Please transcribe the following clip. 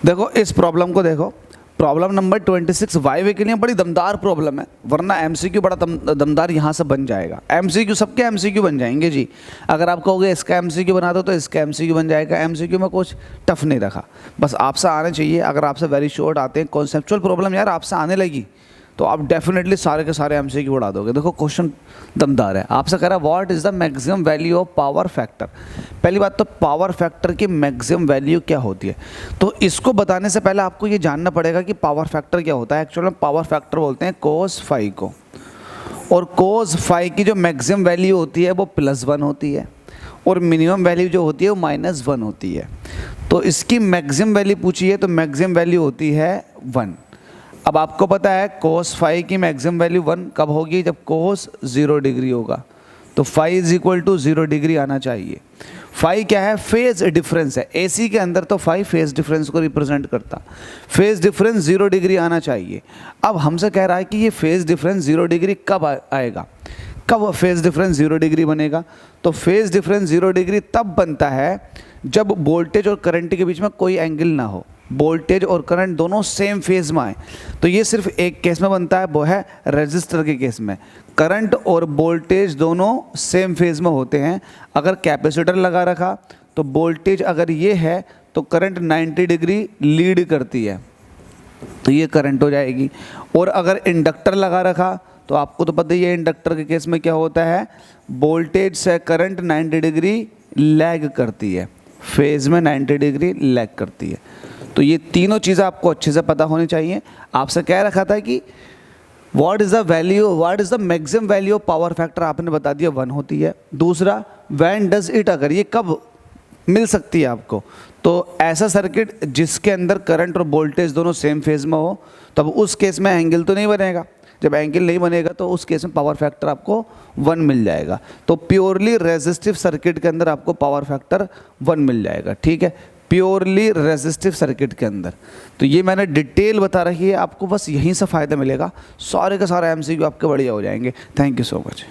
देखो इस प्रॉब्लम को देखो, प्रॉब्लम नंबर 26 वाई के लिए बड़ी दमदार प्रॉब्लम है, वरना एमसीक्यू बड़ा दमदार यहाँ से बन जाएगा। एमसीक्यू सबके एमसीक्यू बन जाएंगे जी। अगर आप कहोगे इसका एमसीक्यू बना दो तो इसका एमसीक्यू बन जाएगा। एमसीक्यू में कुछ टफ नहीं रखा, बस आपसे आने चाहिए। अगर आपसे वेरी शॉर्ट आते हैं, कॉन्सेप्चुअल प्रॉब्लम यार आपसे आने लगी तो आप डेफिनेटली सारे के सारे एमसीक्यू उड़ा दोगे। देखो क्वेश्चन दमदार है, आपसे कह रहा है what is the maximum value of power factor. पहली बात तो पावर फैक्टर की मैक्सिमम वैल्यू क्या होती है, तो इसको बताने से पहले आपको ये जानना पड़ेगा कि पावर फैक्टर क्या होता है। एक्चुअल में पावर फैक्टर बोलते हैं कोस फाई को, और कोस फाई की जो मैक्सिमम वैल्यू होती है वो +1 होती है, और मिनिमम वैल्यू जो होती है वो -1 होती है। तो इसकी मैक्सिमम वैल्यू पूछी है तो मैक्सिमम वैल्यू होती है 1। अब आपको पता है कोस फाई की मैक्सिमम वैल्यू 1 कब होगी, जब कोस 0 डिग्री होगा। तो फाई = 0 डिग्री आना चाहिए। फाई क्या है, फेज डिफरेंस है। एसी के अंदर तो फाई फेज डिफरेंस को रिप्रेजेंट करता, फेज डिफरेंस 0 डिग्री आना चाहिए। अब हमसे कह रहा है कि ये फेज डिफरेंस 0 डिग्री कब आएगा, कब फेज डिफरेंस 0 डिग्री बनेगा। तो फेज डिफरेंस 0 डिग्री तब बनता है जब वोल्टेज और करंट के बीच में कोई एंगल ना हो, वोल्टेज और करंट दोनों सेम फेज में आए। तो ये सिर्फ एक केस में बनता है, वो है रेजिस्टर के केस में। करंट और वोल्टेज दोनों सेम फेज में होते हैं। अगर कैपेसिटर लगा रखा तो वोल्टेज अगर ये है तो करंट 90 डिग्री लीड करती है, तो ये करंट हो जाएगी। और अगर इंडक्टर लगा रखा तो आपको तो पता ही है इंडक्टर के केस में क्या होता है, वोल्टेज से करंट 90 डिग्री लैग करती है, फेज में 90 डिग्री लैग करती है। तो ये तीनों चीज़ें आपको अच्छे से पता होनी चाहिए। आपसे कह रखा था कि what is the maximum value of power factor, आपने बता दिया 1 होती है। दूसरा व्हेन डज इट अगर, ये कब मिल सकती है आपको, तो ऐसा सर्किट जिसके अंदर करंट और वोल्टेज दोनों सेम फेज में हो, तब उस केस में एंगल तो नहीं बनेगा। जब एंगल नहीं बनेगा तो उस केस में पावर फैक्टर आपको 1 मिल जाएगा। तो प्योरली रेजिस्टिव सर्किट के अंदर आपको पावर फैक्टर 1 मिल जाएगा, ठीक है, प्योरली रेजिस्टिव सर्किट के अंदर। तो ये मैंने डिटेल बता रखी है आपको, बस यहीं से फ़ायदा मिलेगा। सारे के सारे एमसीक्यू आपके बढ़िया हो जाएंगे। Thank you so much.